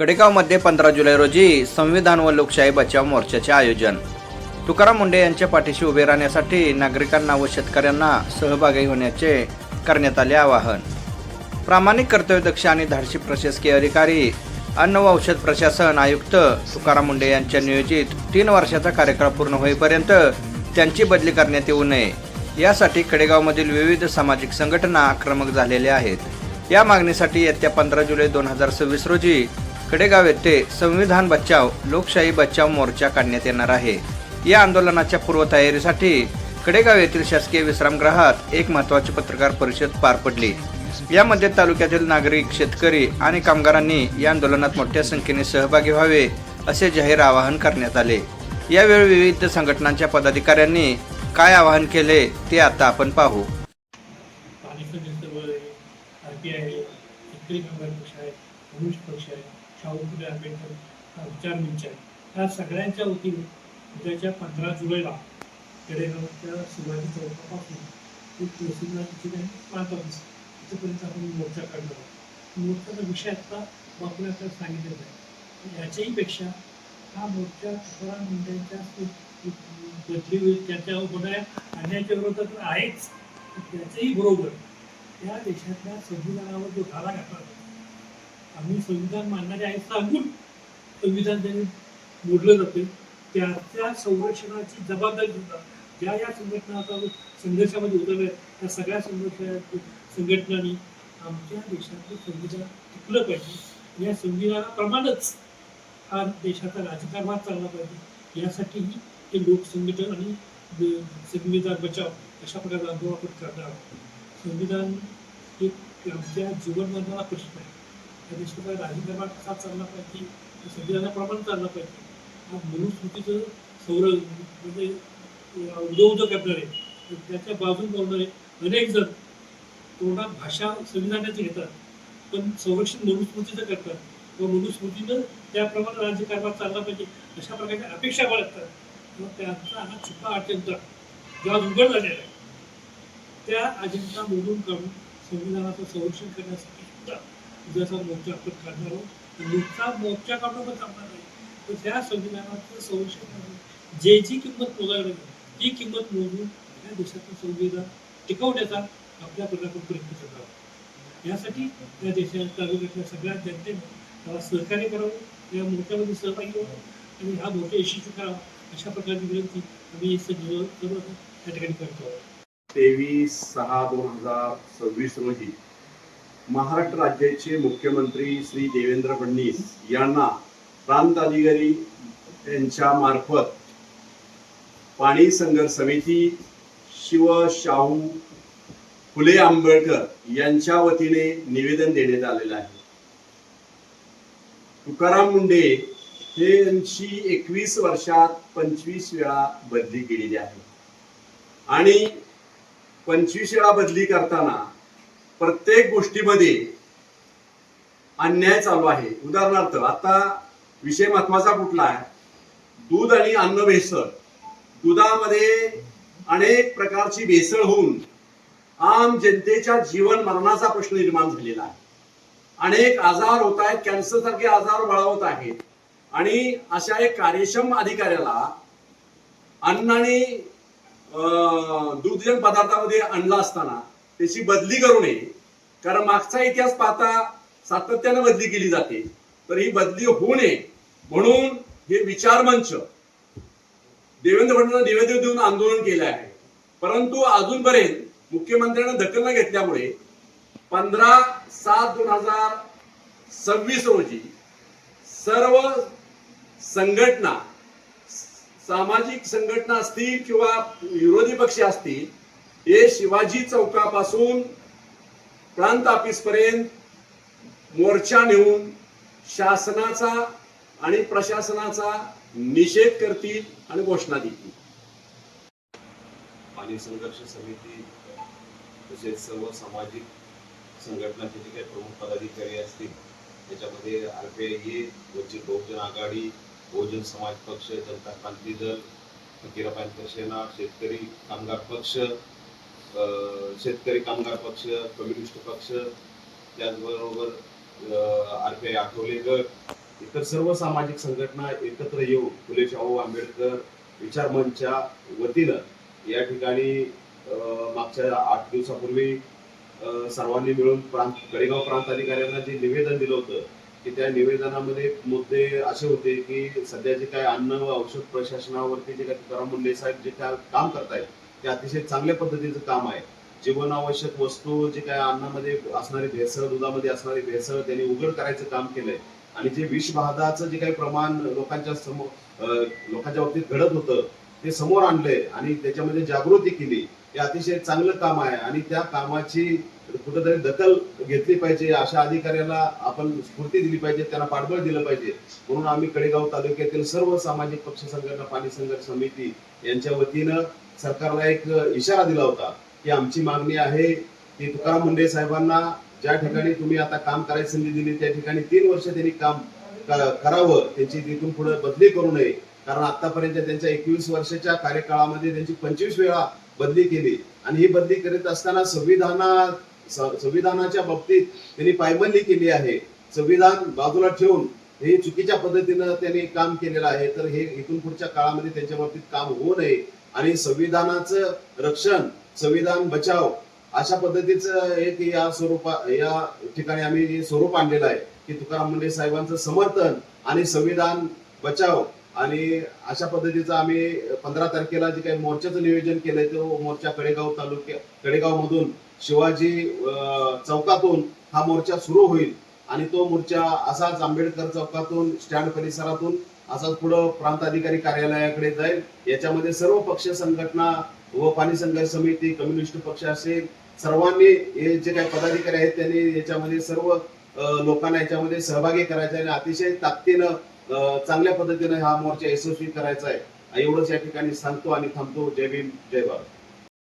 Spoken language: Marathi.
कडेगावमध्ये 15 जुलै रोजी संविधान व लोकशाही बचाव मोर्चाचे आयोजन. तुकाराम मुंढे यांच्या पाठीशी उभे राहण्यासाठी नागरिकांना व शेतकऱ्यांना सहभागी होण्याचे करण्यात आले आवाहन. प्रामाणिक, कर्तव्यदक्ष आणि धाडसी प्रशासकीय अधिकारी, अन्न व औषध प्रशासन आयुक्त तुकाराम मुंढे यांच्या नियोजित 3 वर्षाचा कार्यकाळ पूर्ण होईपर्यंत त्यांची बदली करण्यात येऊ नये, यासाठी कडेगावमधील विविध सामाजिक संघटना आक्रमक झालेल्या आहेत. या मागणीसाठी येत्या 15 जुलै 2026 रोजी कडेगाव येथे संविधान बचाव लोकशाही बचाव मोर्चा काढण्यात येणार आहे. या आंदोलनाच्या पूर्वतयारीसाठी कडेगाव येथील शासकीय विश्रामगृहात एक महत्त्वाची पत्रकार परिषद पार पडली. यामध्ये तालुक्यातील नागरिक, शेतकरी आणि कामगारांनी या आंदोलनात मोठ्या संख्येने सहभागी व्हावे असे जाहीर आवाहन करण्यात आले. यावेळी विविध संघटनांच्या पदाधिकाऱ्यांनी काय आवाहन केले ते आता आपण पाहू. शाहू फुले आंबेडकर विचार मंच आहे. ह्या सगळ्यांच्या वतीने उद्याच्या 15 जुलैला कडेगावच्या शिवाजी चौकापासून ते तहसीलदार प्रांत ऑफिस इथपर्यंत आपण मोर्चा काढणार आहोत. मोर्चाचा विषय आता आपल्याकडे सांगितलेला आहे. याच्याही पेक्षा हा मोर्चा तुकाराम मुंढेंच्या बदली होईल त्याच्या होणाऱ्या अन्यायाच्या विरोधात आहेच, त्याच्याही बरोबर या देशातल्या संविधानावर जो घाला घातला, आम्ही संविधान मानणारे आहे सांगून संविधान त्यांनी मोडलं जाते, त्याच्या संरक्षणाची जबाबदारी सुद्धा ज्या या संघटना संघर्षामध्ये उतरल्या त्या सगळ्या संघटनांनी आमच्या देशातलं संविधान टिकलं पाहिजे. या संविधानाप्रमाणेच हा देशाचा राजकारभार चालला पाहिजे, यासाठीही हे लोकसंघटन आणि संविधान बचाव अशा प्रकारचा आंदोलन आपण करणार आहोत. संविधान एक आमच्या जीवनमानाला प्रश्न आहे. त्या देशाचा राजकारभार कसा चालला पाहिजे, संविधानाप्रमाणे चालला पाहिजे. हा मनुस्मृतीचं म्हणजे उदो करणारे, त्याच्या बाजून बोलणारे अनेक जण तोंडात भाषा संविधानाची घेतात, पण संरक्षण मनुस्मृतीचं करतात व मनुस्मृतीनं त्याप्रमाणे राज्यकारभार चालला पाहिजे अशा प्रकारच्या अपेक्षा बाळगतात. तेव्हा त्यांचा हा छुपा अजेंडा जो आज उघड झालेला आहे, त्या अजेंडा मोडून काढून संविधानाचं संरक्षण करण्यासाठी सुद्धा उद्याचा मोर्चा आपण काढणार आहोत. नुसता मोर्चा काढणं पण चालणार नाही, तर त्या संविधानाचं संरक्षण करून जी किंमत मोजायला लागेल ती किंमत मोजून या देशाचं संविधान टिकवण्याचा आपल्याकडे आपण प्रयत्न करणार आहोत. यासाठी या देशात तालुक्यातल्या सगळ्या जनतेने त्याला सहकार्य करावं, या मोर्चामध्ये सहभागी व्हावं आणि हा मोर्चा यशस्वी करावा अशा प्रकारची विनंती आम्ही सर्व त्या ठिकाणी करतो आहोत. 23/6/2026 रोजी महाराष्ट्र राज्याचे मुख्यमंत्री श्री देवेंद्र फडणवीस यांना प्रांत अधिकारी यांच्या मार्फत पाणी संघर्ष समिती शाहू फुले आंबेडकर यांच्या वतीने निवेदन देण्यात आलेलं आहे. तुकाराम मुंढे हे यांची 21 वर्षात 25 वेळा बदली केलेली आहे आणि 25 वेळा बदली करताना प्रत्येक गोष्टीमध्ये अन्याय चालू आहे. उदाहरणार्थ आता विषय महत्वाचा कुठला आहे, दूध आणि अन्न भेसळ. दुधामध्ये अनेक प्रकारची भेसळ होऊन आम जनतेच्या जीवन मरणाचा प्रश्न निर्माण झालेला आहे. अनेक आजार होत आहेत, कॅन्सर सारखे आजार बळावत आहेत आणि अशा एक कार्यक्षम अधिकाऱ्याला अन्न आणि दुग्धजन्य पदार्थामध्ये आणला असताना त्याची बदली करू नये. कारण मागचा इतिहास पाहता सातत्याने बदली केली जाते, तर ही बदली होऊ नये म्हणून हे विचार मंच देवेंद्र फडणवीस निवेदन देऊन आंदोलन केले आहे. परंतु अजूनपर्यंत मुख्यमंत्र्यांना दखल न घेतल्यामुळे 15/7/2026 रोजी सर्व संघटना, सामाजिक संघटना असतील किंवा विरोधी पक्ष असतील, हे शिवाजी चौकापासून प्रांत ऑफिस पर्यंत मोर्चा नेऊन शासनाचा आणि प्रशासनाचा निषेध करतील आणि घोषणा देतील. पाणी संघर्ष समिती तसेच सर्व सामाजिक संघटनांचे जे काही प्रमुख पदाधिकारी असतील त्याच्यामध्ये RPI, वंचित बहुजन आघाडी, बहुजन समाज पक्ष, जनता क्रांती दल, फकीराबाई सेना, शेतकरी कामगार पक्ष, कम्युनिस्ट पक्ष, त्याचबरोबर RPI आठवले गट, तर सर्व सामाजिक संघटना एकत्र येऊन फुले शाहू आंबेडकर विचार मंचच्या वतीनं या ठिकाणी मागच्या 8 दिवसापूर्वी सर्वांनी मिळून कडेगाव प्रांत अधिकाऱ्यांना जे निवेदन दिलं होतं की त्या निवेदनामध्ये मुद्दे असे होते की सध्या जे काय अन्न व औषध प्रशासनावरती जे काय तुकाराम मुंडे साहेब जे काय काम करतायत ते अतिशय चांगल्या पद्धतीचं काम आहे. जीवनावश्यक वस्तू जे काय अन्नामध्ये असणारी भेसळ, दुधामध्ये असणारी भेसळ त्यांनी उघड करायचं काम केलंय आणि जे विषबाधाचं जे काही प्रमाण लोकांच्या बाबतीत घडत होतं ते समोर आणलंय आणि त्याच्यामध्ये जागृती केली. हे अतिशय चांगलं काम आहे आणि त्या कामाची कुठेतरी दखल घेतली पाहिजे. अशा अधिकाऱ्याला आपण स्फूर्ती दिली पाहिजे, त्यांना पाठबळ दिलं पाहिजे. म्हणून आम्ही कडेगाव तालुक्यातील सर्व सामाजिक पक्ष संघटना, पाणी संघर्ष समिती यांच्या वतीनं सरकारला एक इशारा दिला होता की आमची मागणी आहे की तुकाराम मुंडे साहेबांना ज्या ठिकाणी तुम्ही आता काम करायची संधी दिली त्या ठिकाणी 3 वर्ष त्यांनी काम करावं, त्यांची तिथून पुढे बदली करू नये. कारण आतापर्यंत त्यांच्या 21 वर्षाच्या कार्यकाळामध्ये त्यांची 25 वेळा बदली केली आणि ही बदली करीत असताना संविधानाच्या बाबतीत त्यांनी पायमल्ली केली आहे. संविधान बाजूला ठेवून हे चुकीच्या पद्धतीनं त्यांनी काम केलेलं आहे. तर हे इथून पुढच्या काळामध्ये त्यांच्या बाबतीत काम होऊ नये आणि संविधानाचं रक्षण, संविधान बचाव अशा पद्धतीचं एक या ठिकाणी आम्ही स्वरूप आणलेलं आहे की तुकाराम मुंडे साहेबांचं समर्थन आणि संविधान बचाव. आणि अशा पद्धतीचं आम्ही 15 तारखेला जे काही मोर्चाचं नियोजन केलंय तो मोर्चा कडेगाव मधून शिवाजी चौकातून हा मोर्चा सुरू होईल आणि तो मोर्चा असाच आंबेडकर चौकातून, स्टँड परिसरातून असाच पुढे प्रांत अधिकारी कार्यालयाकडे जाईल. याच्यामध्ये सर्व पक्ष संघटना व पाणी संघर्ष समिती, कम्युनिस्ट पक्ष असेल, सर्वांनी हे जे काही पदाधिकारी आहेत त्यांनी याच्यामध्ये सर्व लोकांना याच्यामध्ये सहभागी करायचं आणि अतिशय ताकदीनं चांगल्या पद्धतीने हा मोर्चा यशस्वी करायचा आहे. एवढंच या ठिकाणी सांगतो आणि थांबतो. जय भीम, जय भारत.